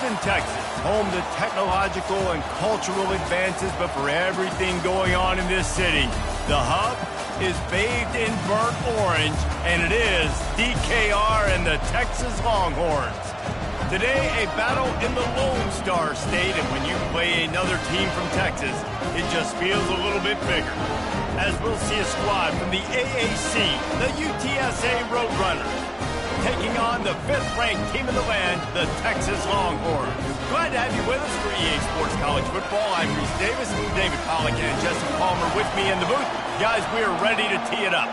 Houston, Texas, home to technological and cultural advances, but for everything going on in this city, the hub is bathed in burnt orange, and it is DKR and the Texas Longhorns. Today, a battle in the Lone Star State, and when you play another team from Texas, it just feels a little bit bigger. As we'll see a squad from the AAC, the UTSA Roadrunners, taking on the 5th-ranked team in the land, the Texas Longhorns. Glad to have you with us for EA Sports College Football. I'm Reese Davis, David Pollack, and Jesse Palmer with me in the booth. Guys, we are ready to tee it up.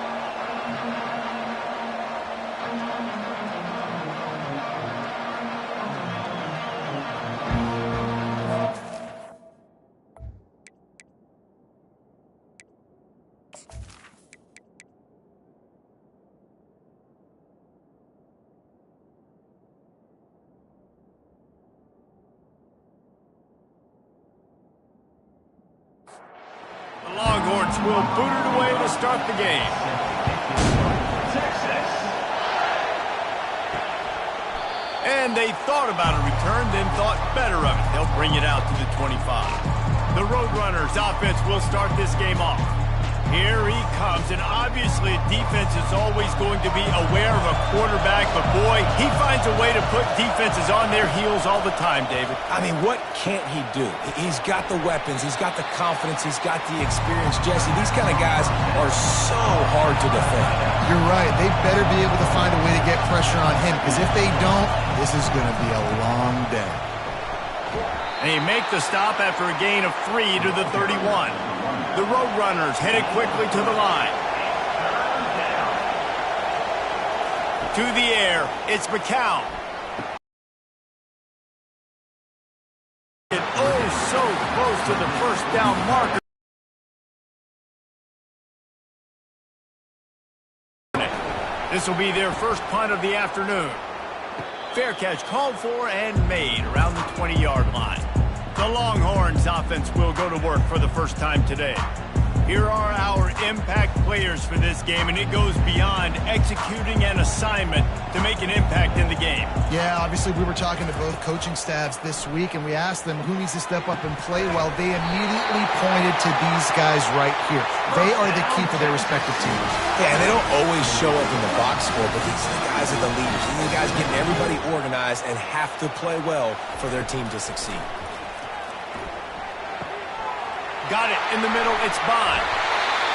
The Longhorns will boot it away to start the game. Texas. And they thought about a return, then thought better of it. They'll bring it out to the 25. The Roadrunners offense will start this game off. Here he comes, and obviously defense is always going to be aware of a quarterback, but boy, he finds a way to put defenses on their heels all the time, David. I mean, what can't he do? He's got the weapons, he's got the confidence, he's got the experience. Jesse, these kind of guys are so hard to defend. You're right. They better be able to find a way to get pressure on him, because if they don't, this is going to be a long day. They make the stop after a gain of 3 to the 31. The Roadrunners headed quickly to the line. To the air, it's McCown. And oh, so close to the first down marker. This will be their first punt of the afternoon. Fair catch called for and made around the 20-yard line. The Longhorns offense will go to work for the first time today. Here are our impact players for this game, and it goes beyond executing an assignment to make an impact in the game. Yeah, obviously we were talking to both coaching staffs this week, and we asked them who needs to step up and play well. They immediately pointed to these guys right here. They are the key for their respective teams. Yeah, and they don't always show up in the box score, but these are the guys that are the leaders. These are the guys getting everybody organized and have to play well for their team to succeed. Got it in the middle, it's Bond.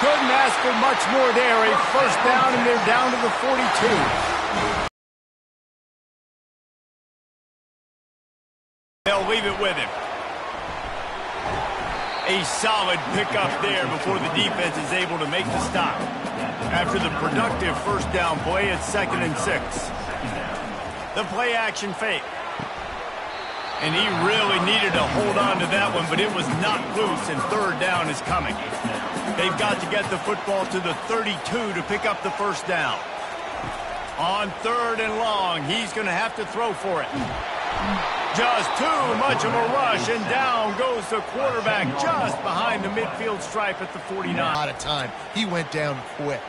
Couldn't ask for much more there. A first down, and they're down to the 42. They'll leave it with him. A solid pickup there before the defense is able to make the stop. After the productive first down play, it's 2nd and 6. The play action fake. And he really needed to hold on to that one, but it was not loose, and 3rd down is coming. They've got to get the football to the 32 to pick up the first down. On 3rd and long, he's going to have to throw for it. Just too much of a rush, and down goes the quarterback just behind the midfield stripe at the 49. Out of time. He went down quick.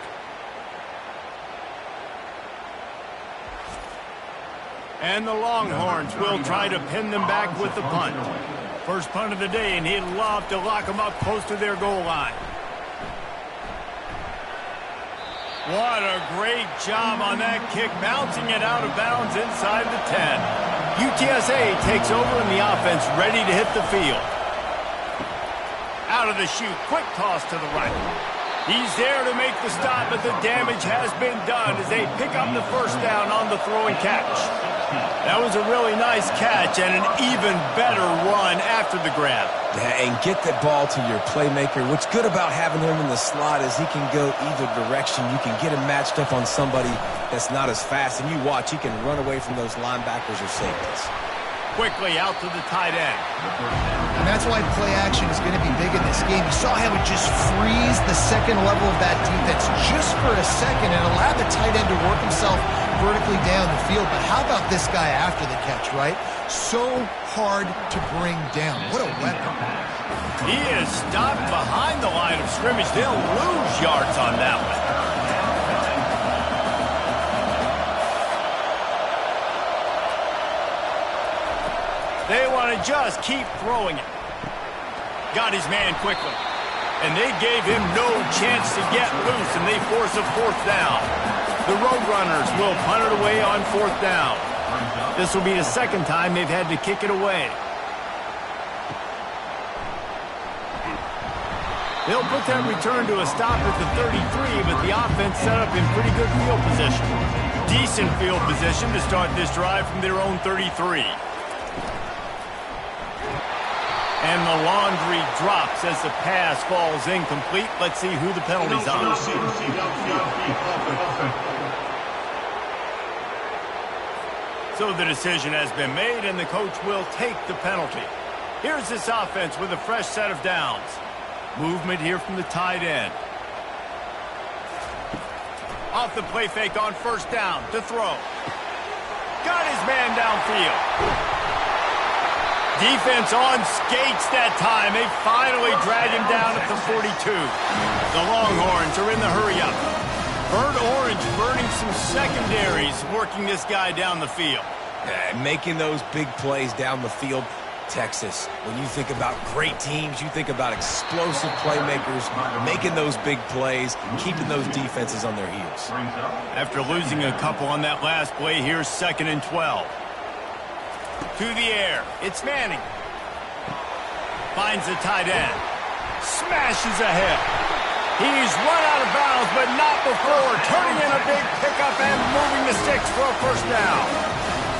And the Longhorns will try to pin them back with the punt. First punt of the day, and he'd love to lock them up close to their goal line. What a great job on that kick, bouncing it out of bounds inside the 10. UTSA takes over, and the offense ready to hit the field. Out of the chute, quick toss to the right. He's there to make the stop, but the damage has been done as they pick up the first down on the throw and catch. That was a really nice catch and an even better run after the grab. Yeah, and get that ball to your playmaker. What's good about having him in the slot is he can go either direction. You can get him matched up on somebody that's not as fast, and you watch, he can run away from those linebackers or safeties. Quickly out to the tight end. And that's why play action is going to be big in this game. You saw how it just freeze the second level of that defense just for a second and allowed the tight end to work himself vertically down the field. But how about this guy after the catch, right? So hard to bring down. What a weapon. He is stopped behind the line of scrimmage. They'll lose yards on that one. going to just keep throwing it. Got his man quickly. And they gave him no chance to get loose, and they force a 4th down. The Roadrunners will punt it away on 4th down. This will be the 2nd time they've had to kick it away. They'll put that return to a stop at the 33, but the offense set up in pretty good field position. Decent field position to start this drive from their own 33. And the laundry drops as the pass falls incomplete. Let's see who the penalty's on. So the decision has been made, and the coach will take the penalty. Here's this offense with a fresh set of downs. Movement here from the tight end. Off the play fake on 1st down to throw. Got his man downfield. Defense on skates that time. They finally drag him down at the 42. The Longhorns are in the hurry-up. Burnt Orange burning some secondaries, working this guy down the field. Making those big plays down the field. Texas, when you think about great teams, you think about explosive playmakers, making those big plays, keeping those defenses on their heels. After losing a couple on that last play, here's 2nd and 12. To the air, it's Manning. Finds the tight end. Smashes ahead. He's run out of bounds, but not before turning in a big pickup and moving the sticks for a 1st down.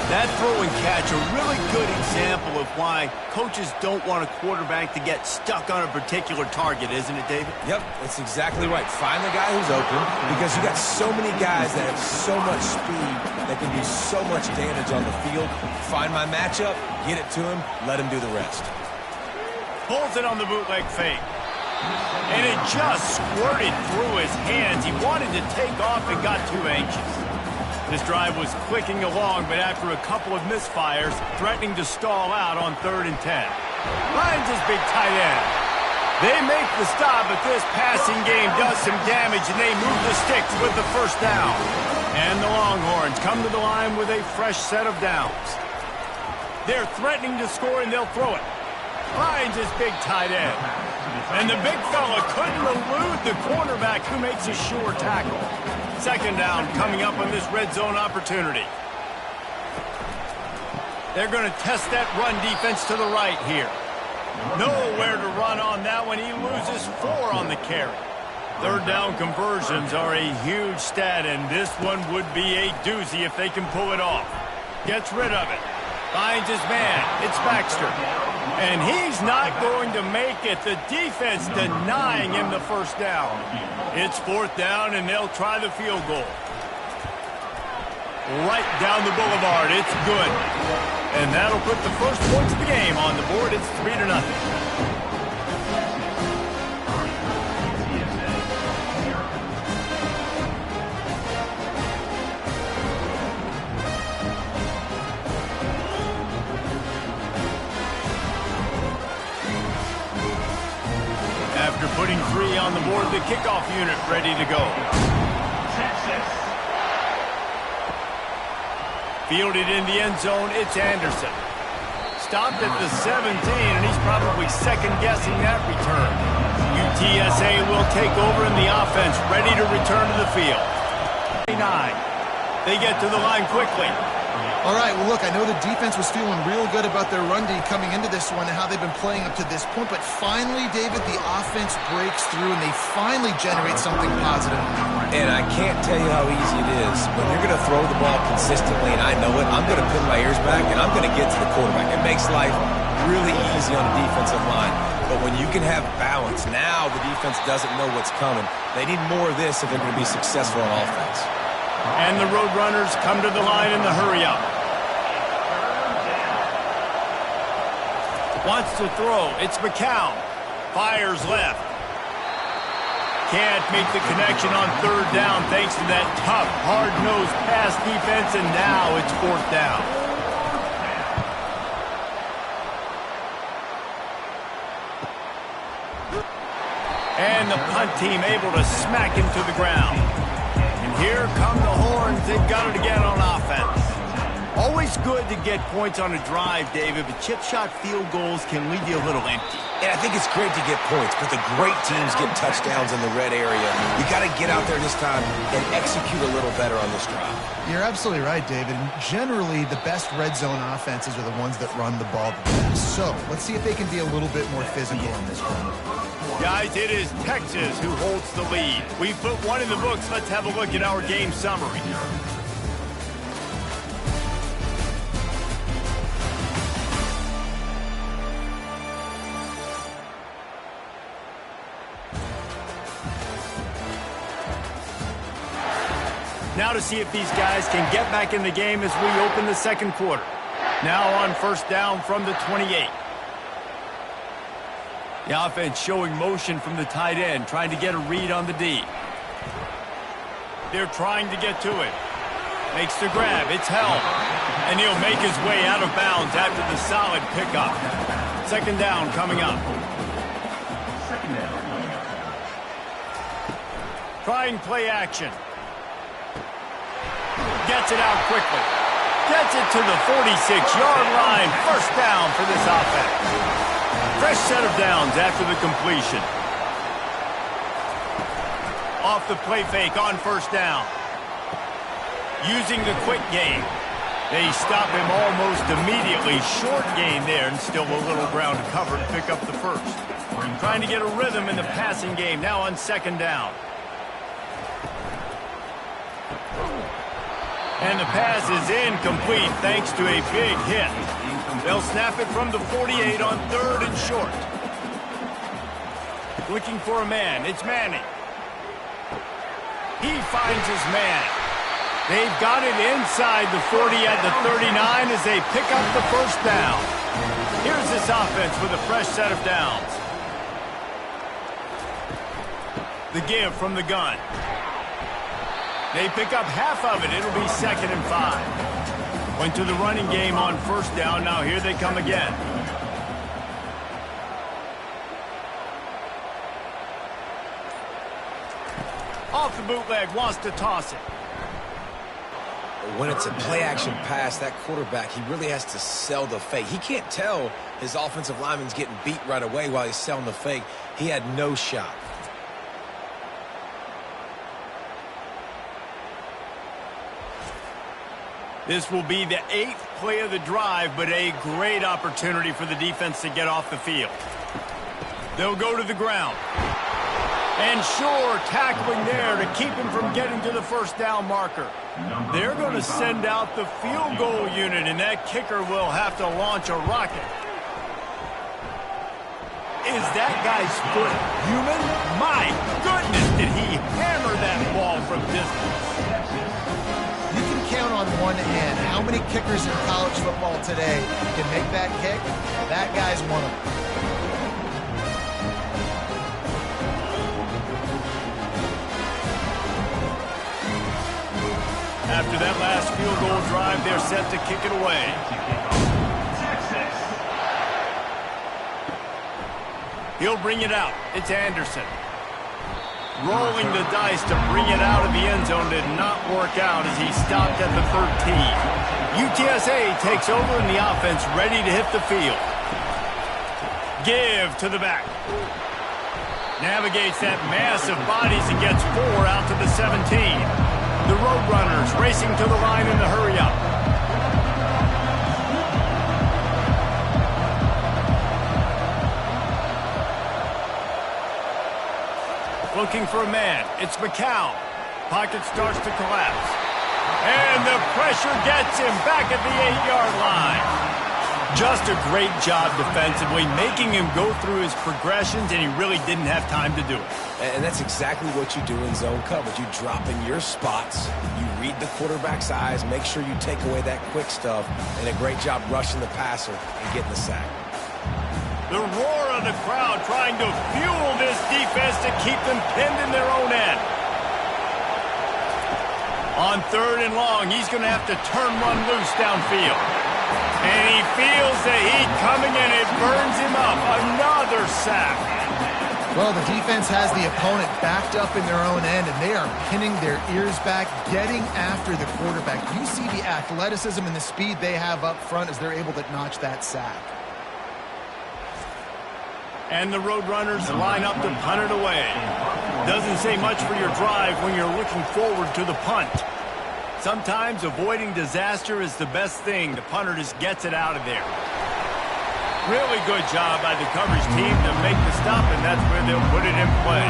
That throw and catch, a really good example of why coaches don't want a quarterback to get stuck on a particular target, isn't it, David? Yep, that's exactly right. Find the guy who's open, because you got so many guys that have so much speed that can do so much damage on the field. Find my matchup, get it to him, let him do the rest. Pulls it on the bootleg fake. And it just squirted through his hands. He wanted to take off and got too anxious. This drive was clicking along, but after a couple of misfires, threatening to stall out on 3rd and 10. Finds his big tight end. They make the stop, but this passing game does some damage, and they move the sticks with the 1st down. And the Longhorns come to the line with a fresh set of downs. They're threatening to score, and they'll throw it. Finds his big tight end. And the big fella couldn't elude the cornerback, who makes a sure tackle. 2nd down coming up on this red zone opportunity. They're going to test that run defense to the right here. Nowhere to run on that one. He loses 4 on the carry. 3rd down conversions are a huge stat, and this one would be a doozy if they can pull it off. Gets rid of it. Finds his man. It's Baxter. And he's not going to make it. The defense denying him the 1st down. It's 4th down, and they'll try the field goal. Right down the boulevard. It's good. And that'll put the first points of the game on the board. It's 3-0. After putting 3 on the board, the kickoff unit ready to go. Fielded in the end zone, it's Anderson. Stopped at the 17, and he's probably second-guessing that return. UTSA will take over in the offense, ready to return to the field. 9. They get to the line quickly. All right, well, look, I know the defense was feeling real good about their run D coming into this one and how they've been playing up to this point, but finally, David, the offense breaks through and they finally generate something positive. And I can't tell you how easy it is. When you're going to throw the ball consistently, and I know it, I'm going to pin my ears back and I'm going to get to the quarterback. It makes life really easy on the defensive line. But when you can have balance, now the defense doesn't know what's coming. They need more of this if they're going to be successful on offense. And the Roadrunners come to the line in the hurry-up. Wants to throw. It's McCown. Fires left. Can't make the connection on 3rd down thanks to that tough, hard-nosed pass defense, and now it's 4th down. And the punt team able to smack him to the ground. And here come the Horns. They've got it again on offense. Always good to get points on a drive, David, but chip shot field goals can leave you a little empty. And I think it's great to get points, but the great teams get touchdowns in the red area. You got to get out there this time and execute a little better on this drive. You're absolutely right, David. And generally, the best red zone offenses are the ones that run the ball the best. So let's see if they can be a little bit more physical on this one. Guys, it is Texas who holds the lead. We've put one in the books. Let's have a look at our game summary. Now to see if these guys can get back in the game as we open the second quarter. Now on first down from the 28. The offense showing motion from the tight end, trying to get a read on the D. They're trying to get to it. Makes the grab. It's held. And he'll make his way out of bounds after the solid pickup. Second down coming up. Trying play action. Gets it out quickly. Gets it to the 46-yard line. First down for this offense. Fresh set of downs after the completion. Off the play fake on first down. Using the quick game. They stop him almost immediately. Short gain there and still a little ground to cover to pick up the first. Trying to get a rhythm in the passing game now on second down. And the pass is incomplete thanks to a big hit. They'll snap it from the 48 on third and short. Looking for a man. It's Manning. He finds his man. They've got it inside the 40 at the 39 as they pick up the first down. Here's this offense with a fresh set of downs. The give from the gun. They pick up half of it. It'll be 2nd and 5. Went to the running game on first down. Now here they come again. Off the bootleg, wants to toss it. When it's a play-action pass, that quarterback, he really has to sell the fake. He can't tell his offensive lineman's getting beat right away while he's selling the fake. He had no shot. This will be the 8th play of the drive, but a great opportunity for the defense to get off the field. They'll go to the ground. And sure, tackling there to keep him from getting to the first down marker. They're going to send out the field goal unit, and that kicker will have to launch a rocket. Is that guy's foot human? My goodness, did he hammer that ball from distance. You can count on one hand how many kickers in college football today can make that kick. That guy's one of them. After that last field goal drive, they're set to kick it away. He'll bring it out. It's Anderson. Rolling the dice to bring it out of the end zone did not work out as he stopped at the 13. UTSA takes over in the offense, ready to hit the field. Give to the back. Navigates that mass of bodies and gets 4 out to the 17. The Roadrunners racing to the line in the hurry-up. Looking for a man. It's McCown. Pocket starts to collapse. And the pressure gets him back at the 8-yard line. Just a great job defensively, making him go through his progressions, and he really didn't have time to do it. And that's exactly what you do in zone coverage. You drop in your spots, you read the quarterback's eyes, make sure you take away that quick stuff, and a great job rushing the passer and getting the sack. The roar of the crowd trying to fuel this defense to keep them pinned in their own end. On 3rd and long, he's going to have to turn one loose downfield. And he feels the heat coming and it burns him up. Another sack. Well, the defense has the opponent backed up in their own end, and they are pinning their ears back, getting after the quarterback. You see the athleticism and the speed they have up front as they're able to notch that sack. And the Roadrunners line up to punt it away. Doesn't say much for your drive when you're looking forward to the punt. Sometimes avoiding disaster is the best thing. The punter just gets it out of there. Really good job by the coverage team to make the stop, and that's where they'll put it in play.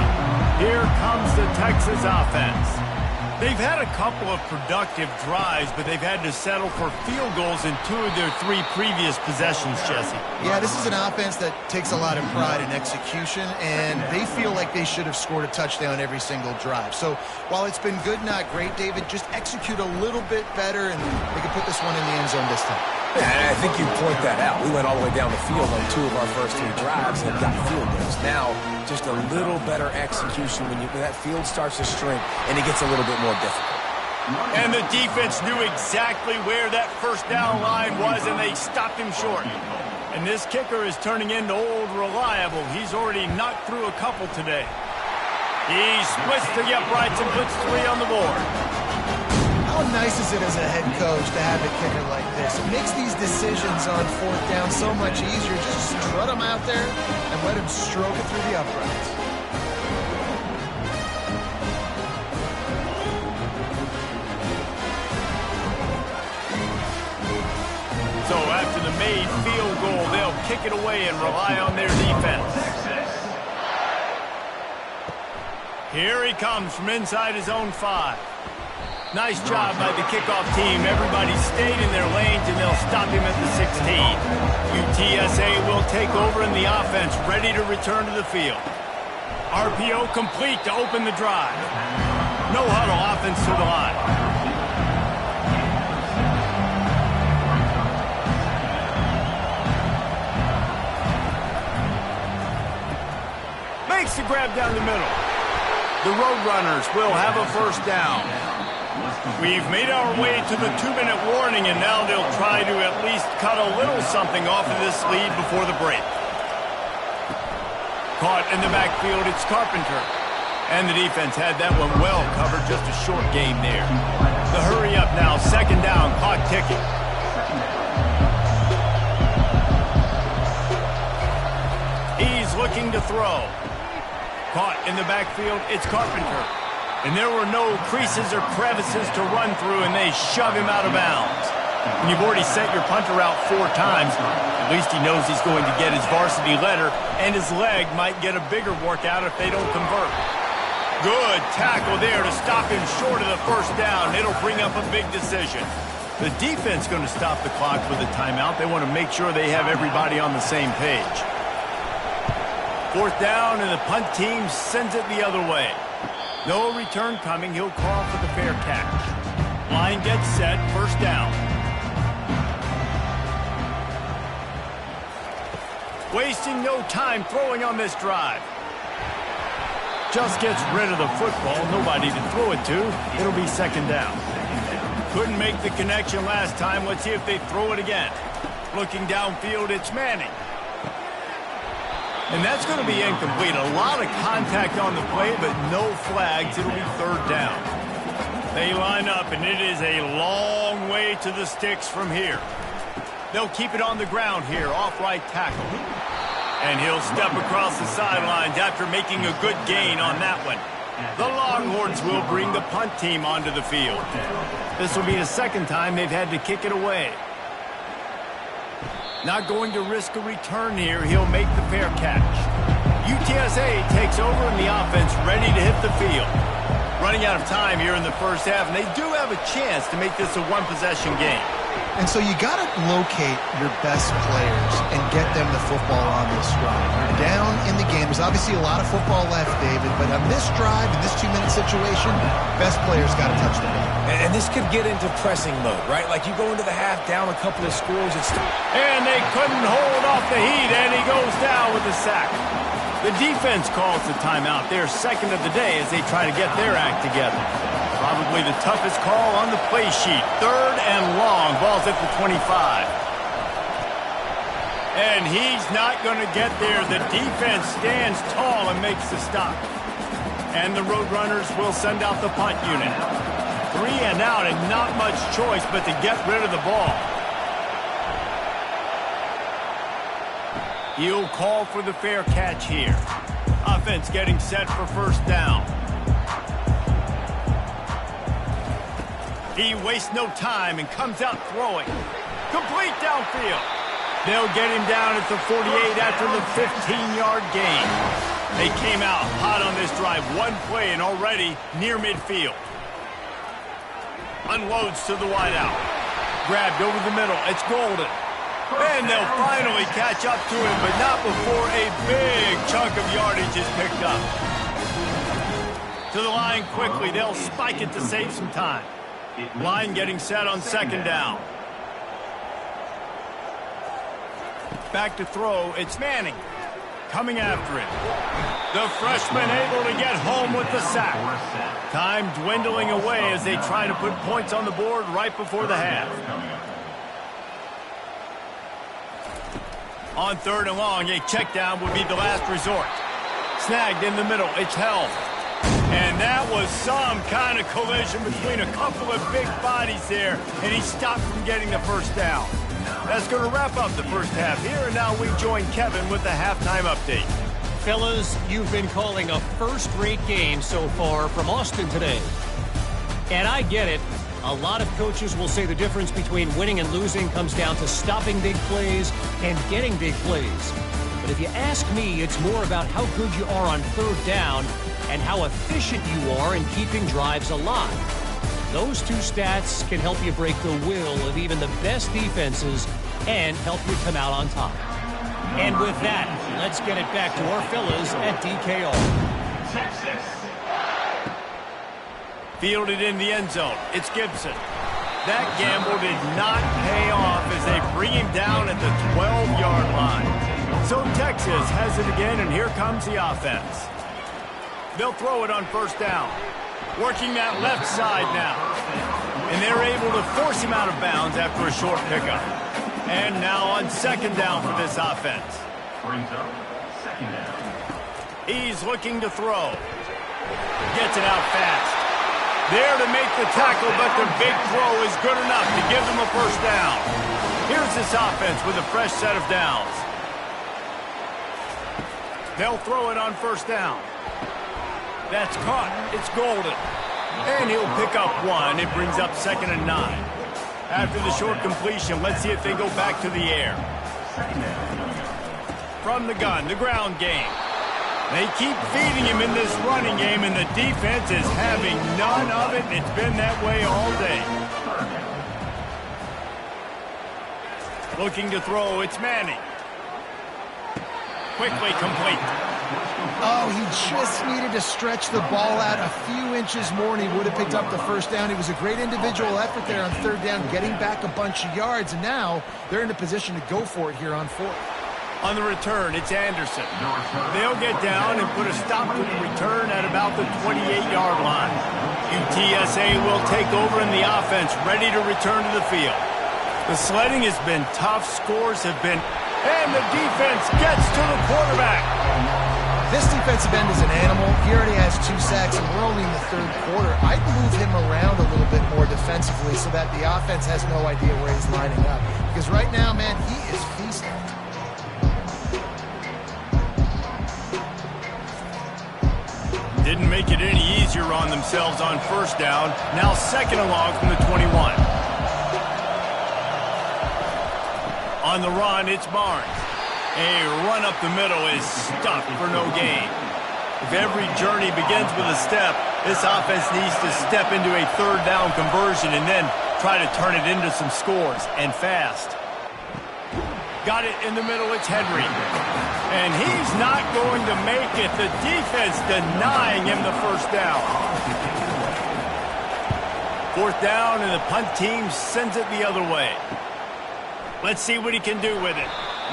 Here comes the Texas offense. They've had a couple of productive drives, but they've had to settle for field goals in 2 of their 3 previous possessions, Jesse. Yeah, this is an offense that takes a lot of pride in execution, and they feel like they should have scored a touchdown every single drive. So while it's been good, not great, David, just execute a little bit better, and they can put this one in the end zone this time. Yeah, and I think you point that out. We went all the way down the field on 2 of our first 3 drives and got field goals. Now, just a little better execution when that field starts to shrink and it gets a little bit more difficult. And the defense knew exactly where that first down line was, and they stopped him short. And this kicker is turning into old reliable. He's already knocked through a couple today. He splits the uprights and puts 3 on the board. How nice is it as a head coach to have a kicker like this? It makes these decisions on 4th down so much easier. Just strut them out there and let him stroke it through the uprights. So after the made field goal, they'll kick it away and rely on their defense. Here he comes from inside his own 5. Nice job by the kickoff team. Everybody stayed in their lanes, and they'll stop him at the 16. UTSA will take over in the offense, ready to return to the field. RPO complete to open the drive. No huddle offense to the line. Makes the grab down the middle. The Roadrunners will have a first down. We've made our way to the 2-minute warning, and now they'll try to at least cut a little something off of this lead before the break. Caught in the backfield, it's Carpenter. And the defense had that one well covered, just a short game there. The hurry up now, 2nd down, clock ticking. He's looking to throw. Caught in the backfield, it's Carpenter. And there were no creases or crevices to run through, and they shove him out of bounds. When you've already sent your punter out 4 times, at least he knows he's going to get his varsity letter, and his leg might get a bigger workout if they don't convert. Good tackle there to stop him short of the first down. It'll bring up a big decision. The defense going to stop the clock with a timeout. They want to make sure they have everybody on the same page. 4th down, and the punt team sends it the other way. No return coming. He'll call for the fair catch. Line gets set. 1st down. Wasting no time throwing on this drive. Just gets rid of the football. Nobody to throw it to. It'll be 2nd down. Couldn't make the connection last time. Let's see if they throw it again. Looking downfield, it's Manning. And that's going to be incomplete. A lot of contact on the play, but no flags. It'll be 3rd down. They line up, and it is a long way to the sticks from here. They'll keep it on the ground here, off right tackle. And he'll step across the sidelines after making a good gain on that one. The Longhorns will bring the punt team onto the field. This will be the 2nd time they've had to kick it away. Not going to risk a return here. He'll make the fair catch. UTSA takes over in the offense, ready to hit the field. Running out of time here in the first half, and they do have a chance to make this a 1-possession game. And so you got to locate your best players and get them the football on this drive. You're down in the game. There's obviously a lot of football left, David, but on this drive, in this 2-minute situation, best players got to touch the ball. And this could get into pressing mode, right? Like you go into the half down a couple of scores. And they couldn't hold off the heat, and he goes down with a sack. The defense calls the timeout. Their 2nd of the day as they try to get their act together. Probably the toughest call on the play sheet. 3rd and long. Ball's at the 25. And he's not going to get there. The defense stands tall and makes the stop. And the Roadrunners will send out the punt unit. 3 and out, and not much choice but to get rid of the ball. He'll call for the fair catch here. Offense getting set for first down. He wastes no time and comes out throwing. Complete downfield. They'll get him down at the 48 after the 15-yard gain. They came out hot on this drive. One play and already near midfield. Unloads to the wideout. Grabbed over the middle. It's Golden. And they'll finally catch up to him, but not before a big chunk of yardage is picked up. To the line quickly. They'll spike it to save some time. Line getting set on second down. Back to throw. It's Manning. Coming after it. The freshman able to get home with the sack. Time dwindling away as they try to put points on the board right before the half. On third and long, a check down would be the last resort. Snagged in the middle. It's held. And that was some kind of collision between a couple of big bodies there, and he stopped from getting the first down. That's going to wrap up the first half here, and now we join Kevin with the halftime update. Fellas, you've been calling a first-rate game so far from Austin today. And I get it. A lot of coaches will say the difference between winning and losing comes down to stopping big plays and getting big plays. But if you ask me, it's more about how good you are on third down and how efficient you are in keeping drives alive. Those two stats can help you break the will of even the best defenses and help you come out on top. And with that, let's get it back to our fellas at DKR. Texas. Fielded in the end zone. It's Gibson. That gamble did not pay off as they bring him down at the 12-yard line. So Texas has it again, and here comes the offense. They'll throw it on first down. Working that left side now. And they're able to force him out of bounds after a short pickup. And now on second down for this offense. He's looking to throw. Gets it out fast. There to make the tackle, but the big throw is good enough to give them a first down. Here's this offense with a fresh set of downs. They'll throw it on first down. That's caught. It's Golden. And he'll pick up one. It brings up 2nd and 9. After the short completion, let's see if they go back to the air. From the gun, the ground game. They keep feeding him in this running game, and the defense is having none of it, and it's been that way all day. Looking to throw, it's Manning. Quickly complete. Oh, he just needed to stretch the ball out a few inches more, and he would have picked up the first down. It was a great individual effort there on third down, getting back a bunch of yards, and now they're in a position to go for it here on fourth. On the return, it's Anderson. They'll get down and put a stop to the return at about the 28-yard line. UTSA will take over in the offense, ready to return to the field. The sledding has been tough. Scores have been... And the defense gets to the quarterback. This defensive end is an animal. He already has 2 sacks, and we're only in the third quarter. I'd move him around a little bit more defensively so that the offense has no idea where he's lining up. Because right now, man, he is feasting. Didn't make it any easier on themselves on first down. Now second and long from the 21. On the run, it's Barnes. A run up the middle is stuffed for no gain. If every journey begins with a step, this offense needs to step into a third down conversion and then try to turn it into some scores, and fast. Got it in the middle, it's Henry. And he's not going to make it. The defense denying him the first down. Fourth down, and the punt team sends it the other way. Let's see what he can do with it.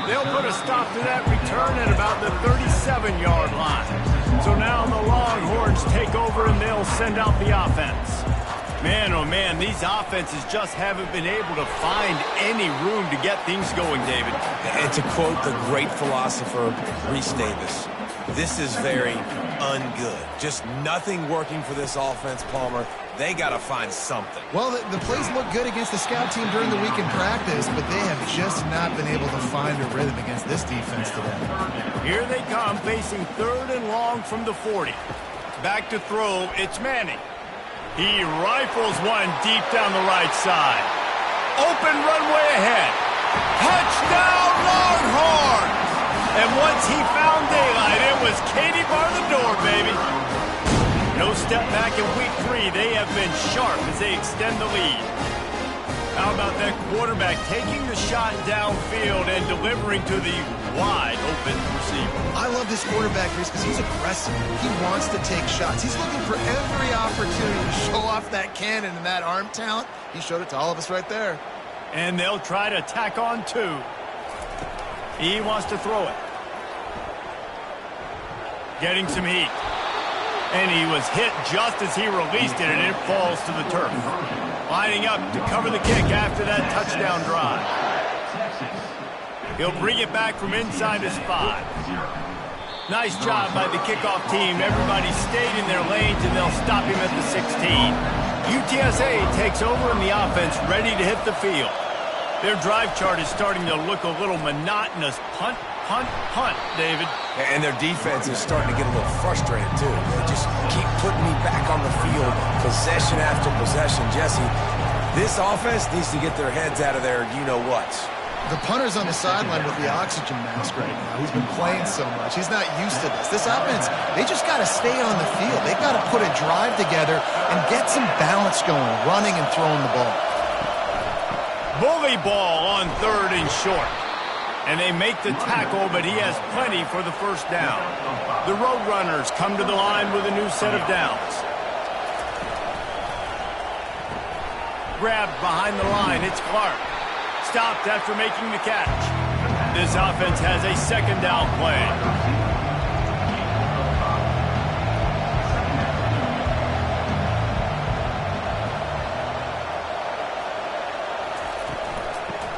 They'll put a stop to that return at about the 37-yard line. So now the Longhorns take over, and they'll send out the offense. Man, oh man, these offenses just haven't been able to find any room to get things going, David. And to quote the great philosopher Reese Davis, this is very ungood. Just nothing working for this offense, Palmer. They got to find something. Well, the plays look good against the scout team during the week in practice, but they have just not been able to find a rhythm against this defense today. Here they come, facing 3rd and long from the 40. Back to throw, it's Manning. He rifles one deep down the right side. Open runway ahead. Touchdown, Longhorns! And once he found daylight, it was Katie bar the door, baby. No step back in week 3. They have been sharp as they extend the lead. How about that quarterback taking the shot downfield and delivering to the wide open receiver? I love this quarterback, Reese, because he's aggressive. He wants to take shots. He's looking for every opportunity to show off that cannon and that arm talent. He showed it to all of us right there. And they'll try to tack on 2. He wants to throw it. Getting some heat. And he was hit just as he released it, and it falls to the turf. Lining up to cover the kick after that touchdown drive. He'll bring it back from inside his 5. Nice job by the kickoff team. Everybody stayed in their lanes, and they'll stop him at the 16. UTSA takes over in the offense, ready to hit the field. Their drive chart is starting to look a little monotonous. Punt, punt, punt, David. And their defense is starting to get a little frustrated, too. They just keep putting me back on the field, possession after possession. Jesse, this offense needs to get their heads out of their you-know-whats. The punter's on the sideline with the oxygen mask right now. He's been playing so much. He's not used to this. This offense, they just got to stay on the field. They've got to put a drive together and get some balance going, running and throwing the ball. Bully ball on 3rd and short. And they make the tackle, but he has plenty for the first down. The Roadrunners come to the line with a new set of downs. Grabbed behind the line, it's Clark. Stopped after making the catch. This offense has a 2nd down play.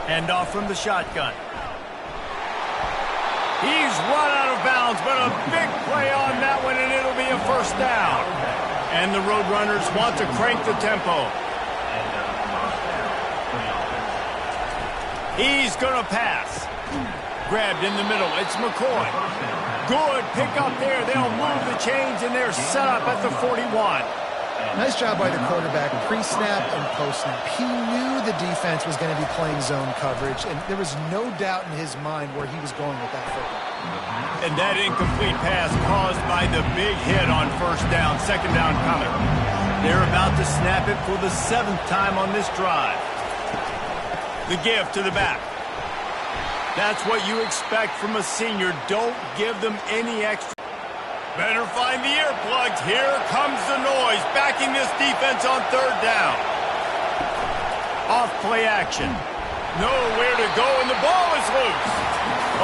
Hand off from the shotgun. He's run out of bounds, but a big play on that one, and it'll be a 1st down. And the Roadrunners want to crank the tempo. He's going to pass. Grabbed in the middle. It's McCoy. Good pick up there. They'll move the chains, and they're set up at the 41. Nice job by the quarterback, pre-snap and post-snap. He knew the defense was going to be playing zone coverage, and there was no doubt in his mind where he was going with that football. And that incomplete pass caused by the big hit on 1st down, 2nd down coming. They're about to snap it for the 7th time on this drive. The give to the back. That's what you expect from a senior. Don't give them any extra. Better find the earplugs. Here comes the noise, backing this defense on 3rd down. Off play action. Nowhere to go, and the ball is loose.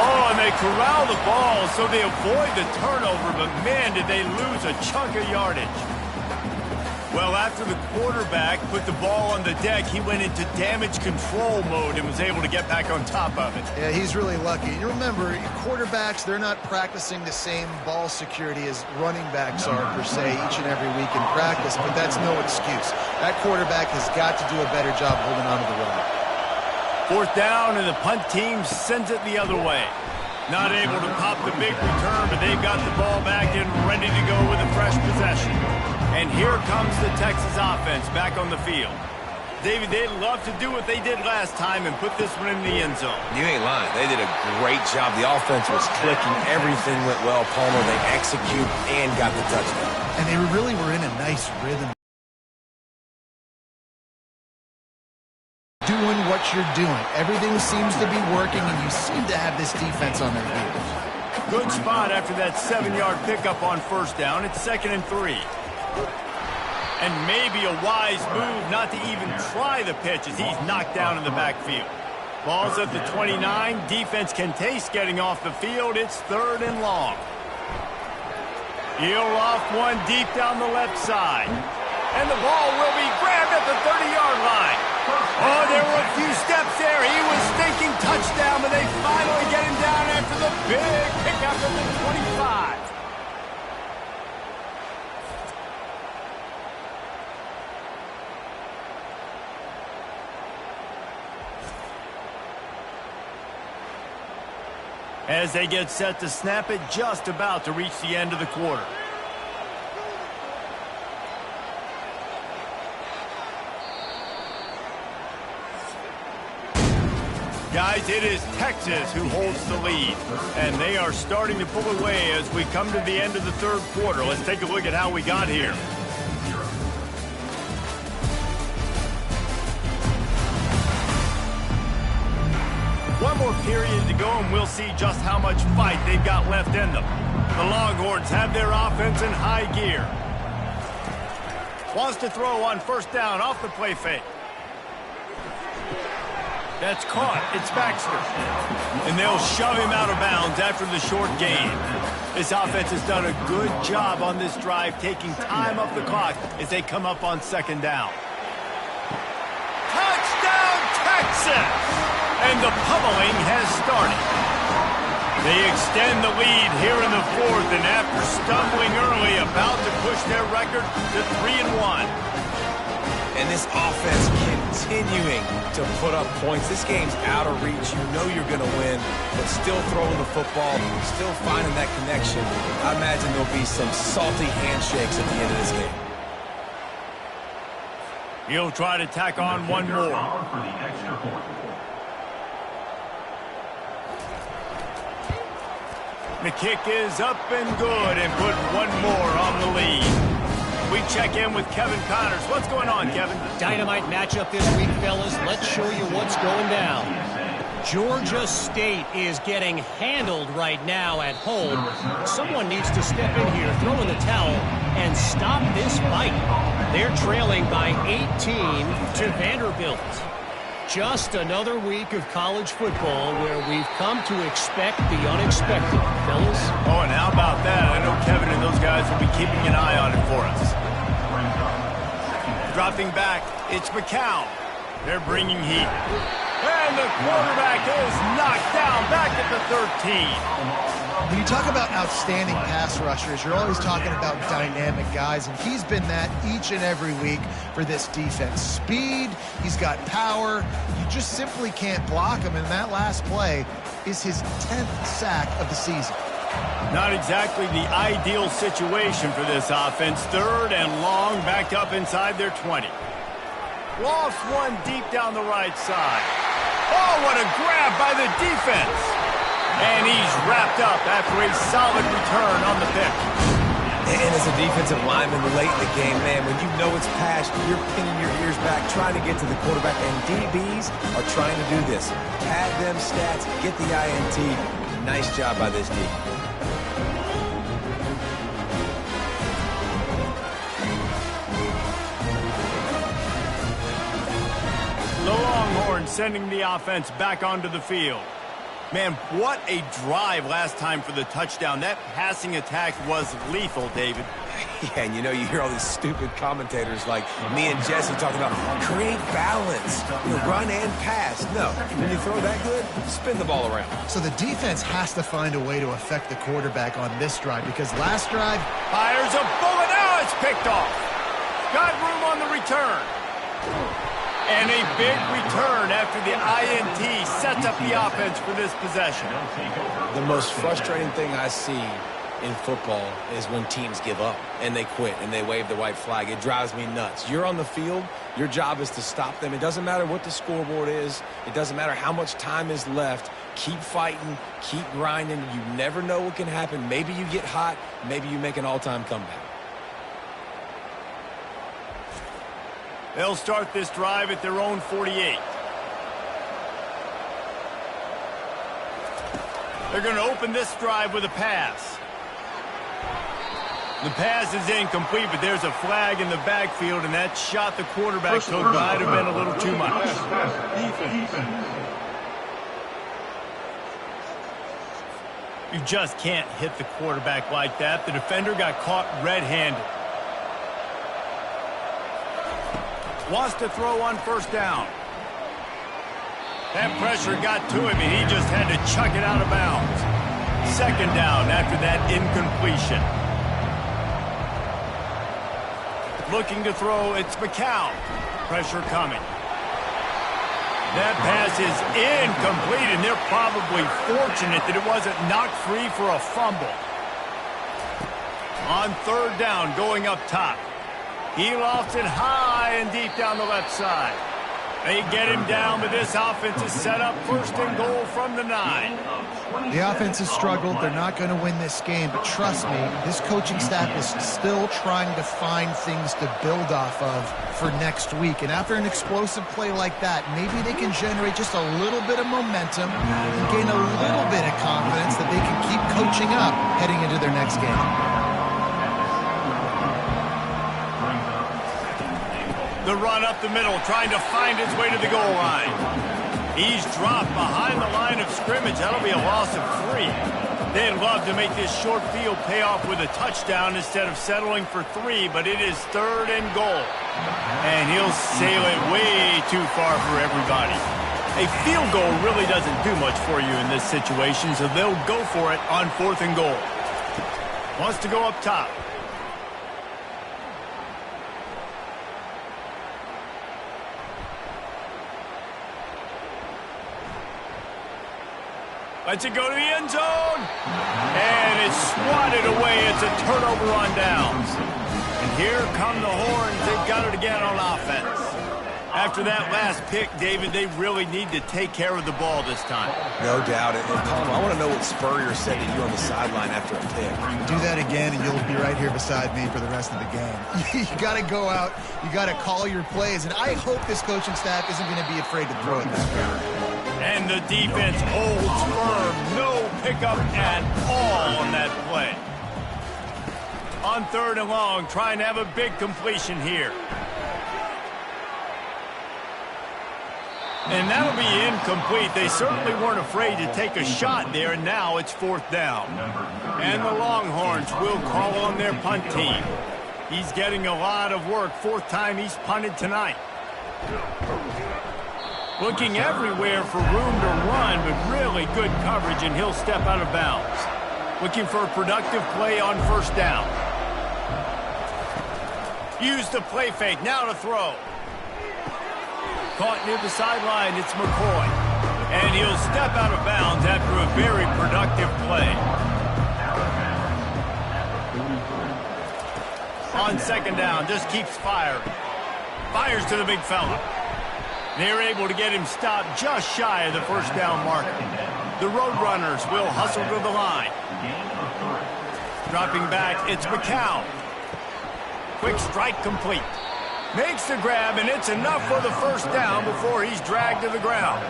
Oh, and they corral the ball, so they avoid the turnover, but man, did they lose a chunk of yardage. Well, after the quarterback put the ball on the deck, he went into damage control mode and was able to get back on top of it. Yeah, he's really lucky. You remember, quarterbacks, they're not practicing the same ball security as running backs are, per se, each and every week in practice, but that's no excuse. That quarterback has got to do a better job holding on to the rock. 4th down, and the punt team sends it the other way. Not able to pop the big return, but they've got the ball back and ready to go with a fresh possession. And here comes the Texas offense back on the field. David, they'd love to do what they did last time and put this one in the end zone. You ain't lying. They did a great job. The offense was clicking. Everything went well. Palmer, they execute and got the touchdown. And they really were in a nice rhythm. Doing what you're doing. Everything seems to be working, and you seem to have this defense on their heels. Good spot after that 7-yard pickup on 1st down. It's 2nd and 3. And maybe a wise move not to even try the pitch as he's knocked down in the backfield. Ball's at the 29. Defense can taste getting off the field. It's 3rd and long. He'll off one deep down the left side. And the ball will be grabbed at the 30-yard line. Oh, there were a few steps there. He was thinking touchdown, but they finally get him down after the big pickup at the 25. As they get set to snap it, just about to reach the end of the quarter. Guys, it is Texas who holds the lead, and they are starting to pull away as we come to the end of the third quarter. Let's take a look at how we got here. One more period to go, and we'll see just how much fight they've got left in them. The Longhorns have their offense in high gear. Wants to throw on first down off the play fake. That's caught. It's Baxter. And they'll shove him out of bounds after the short gain. This offense has done a good job on this drive, taking time off the clock as they come up on second down. Touchdown, Texas! And the pummeling has started. They extend the lead here in the fourth, and after stumbling early, about to push their record to 3-1. And this offense continuing to put up points. This game's out of reach. You know you're going to win, but still throwing the football, still finding that connection. I imagine there'll be some salty handshakes at the end of this game. He'll try to tack on one more. The kick is up and good, and put one more on the lead. We check in with Kevin Connors. What's going on, Kevin? Dynamite matchup this week, fellas. Let's show you what's going down. Georgia State is getting handled right now at home. Someone needs to step in here, throw in the towel, and stop this fight. They're trailing by 18 to Vanderbilt. Just another week of college football where we've come to expect the unexpected, fellas. Oh, and how about that? I know Kevin and those guys will be keeping an eye on it for us. Dropping back, it's McCown. They're bringing heat. And the quarterback is knocked down back at the 13. When you talk about outstanding pass rushers, you're always talking about dynamic guys, and he's been that each and every week for this defense. Speed, he's got power. You just simply can't block him, and that last play is his 10th sack of the season. Not exactly the ideal situation for this offense. Third and long, backed up inside their 20. Lost one deep down the right side. Oh, what a grab by the defense. And he's wrapped up after a solid return on the pick. And as a defensive lineman late in the game, man, when you know it's past, you're pinning your ears back, trying to get to the quarterback, and DBs are trying to do this. Pad them stats, get the INT. Nice job by this D. The Longhorns sending the offense back onto the field. Man, what a drive last time for the touchdown. That passing attack was lethal, David. Yeah, and you know, you hear all these stupid commentators like me and Jesse talking about create balance, run and pass. No, when you throw that good, spin the ball around. So the defense has to find a way to affect the quarterback on this drive, because last drive... Fires a bullet. Now it's picked off. Got room on the return. And a big return after the INT sets up the offense for this possession. The most frustrating thing I see in football is when teams give up and they quit and they wave the white flag. It drives me nuts. You're on the field. Your job is to stop them. It doesn't matter what the scoreboard is. It doesn't matter how much time is left. Keep fighting. Keep grinding. You never know what can happen. Maybe you get hot. Maybe you make an all-time comeback. They'll start this drive at their own 48. They're going to open this drive with a pass. The pass is incomplete, but there's a flag in the backfield, and that shot the quarterback so it might have been a little too much. You just can't hit the quarterback like that. The defender got caught red-handed. Wants to throw on first down. That pressure got to him, and he just had to chuck it out of bounds. Second down after that incompletion. Looking to throw, it's McCown. Pressure coming. That pass is incomplete, and they're probably fortunate that it wasn't knocked free for a fumble. On third down, going up top. He lofts it high and deep down the left side. They get him down, but this offense is set up first and goal from the 9. The offense has struggled. They're not going to win this game, but trust me, this coaching staff is still trying to find things to build off of for next week. And after an explosive play like that, maybe they can generate just a little bit of momentum and gain a little bit of confidence that they can keep coaching up heading into their next game. The run up the middle, trying to find his way to the goal line. He's dropped behind the line of scrimmage. That'll be a loss of 3. They'd love to make this short field pay off with a touchdown instead of settling for 3, but it is third and goal. And he'll sail it way too far for everybody. A field goal really doesn't do much for you in this situation, so they'll go for it on fourth and goal. Wants to go up top. Lets it go to the end zone. And it's swatted away. It's a turnover on downs. And here come the horns. They've got it again on offense. After that last pick, David, they really need to take care of the ball this time. No doubt. And Palmer, I want to know what Spurrier said to you on the sideline after a pick. Do that again, and you'll be right here beside me for the rest of the game. You got to go out. You got to call your plays. And I hope this coaching staff isn't going to be afraid to throw it that way. And the defense holds firm. No pickup at all on that play. On third and long, trying to have a big completion here. And that'll be incomplete. They certainly weren't afraid to take a shot there, and now it's fourth down. And the Longhorns will call on their punt team. He's getting a lot of work. Fourth time he's punted tonight. Looking everywhere for room to run, but really good coverage, and he'll step out of bounds. Looking for a productive play on first down. Use the play fake, now to throw. Caught near the sideline, it's McCoy. And he'll step out of bounds after a very productive play. On second down, just keeps firing. Fires to the big fella. They're able to get him stopped just shy of the first down marker. The Roadrunners will hustle to the line. Dropping back, it's McCown. Quick strike complete. Makes the grab, and it's enough for the first down before he's dragged to the ground.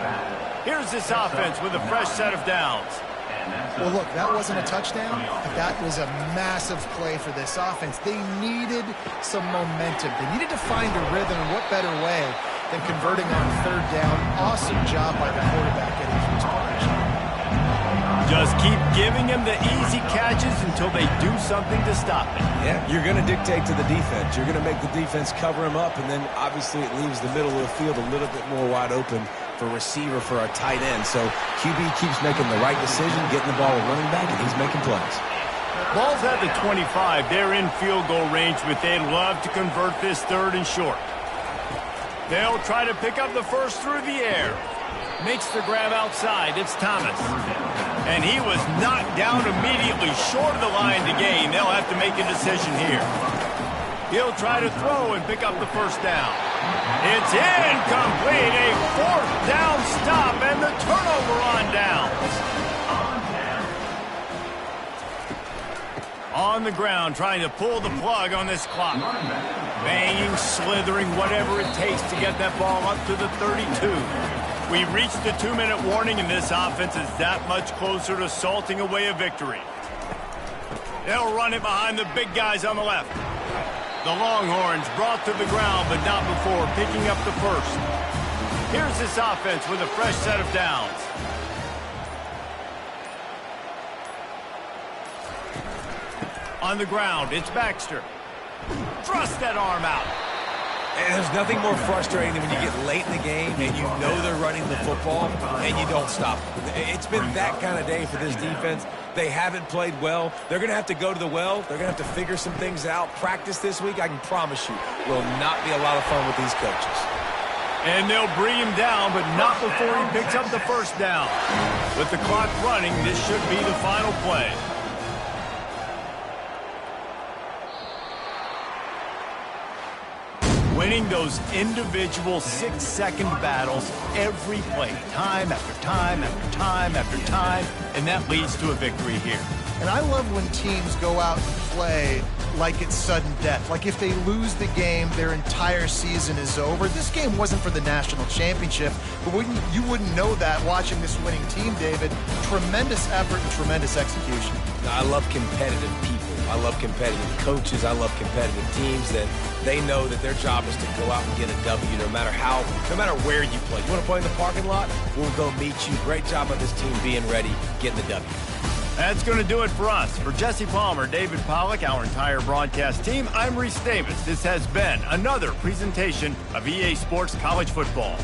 Here's this offense with a fresh set of downs. Well, look, that wasn't a touchdown, but that was a massive play for this offense. They needed some momentum. They needed to find a rhythm, and what better way than converting on third down. Awesome job by the quarterback getting through his progression. Just keep giving him the easy catches until they do something to stop it. Yeah, you're going to dictate to the defense. You're going to make the defense cover him up, and then obviously it leaves the middle of the field a little bit more wide open for receiver for a tight end. So QB keeps making the right decision, getting the ball to running back, and he's making plays. Ball's at the 25. They're in field goal range, but they'd love to convert this third and short. They'll try to pick up the first through the air. Makes the grab outside. It's Thomas. And he was knocked down immediately short of the line to gain. They'll have to make a decision here. He'll try to throw and pick up the first down. It's incomplete. A fourth down stop and the turnover on downs. On the ground, trying to pull the plug on this clock. Banging, slithering, whatever it takes to get that ball up to the 32. We've reached the 2-minute warning, and this offense is that much closer to salting away a victory. They'll run it behind the big guys on the left. The Longhorns brought to the ground, but not before picking up the first. Here's this offense with a fresh set of downs. On the ground, it's Baxter. Thrust that arm out. And there's nothing more frustrating than when you get late in the game and you know they're running the football and you don't stop them. It's been that kind of day for this defense. They haven't played well. They're going to have to go to the well. They're going to have to figure some things out. Practice this week, I can promise you, will not be a lot of fun with these coaches. And they'll bring him down, but not before he picks up the first down. With the clock running, this should be the final play. Winning those individual 6-second battles every play, time after time after time after time, and that leads to a victory here. And I love when teams go out and play like it's sudden death. Like if they lose the game, their entire season is over. This game wasn't for the national championship, but you wouldn't know that watching this winning team, David. Tremendous effort and tremendous execution. I love competitive people. I love competitive coaches. I love competitive teams that they know that their job is to go out and get a W no matter where you play. You want to play in the parking lot? We'll go meet you. Great job on this team being ready, getting the W. That's going to do it for us. For Jesse Palmer, David Pollack, our entire broadcast team, I'm Reese Davis. This has been another presentation of EA Sports College Football.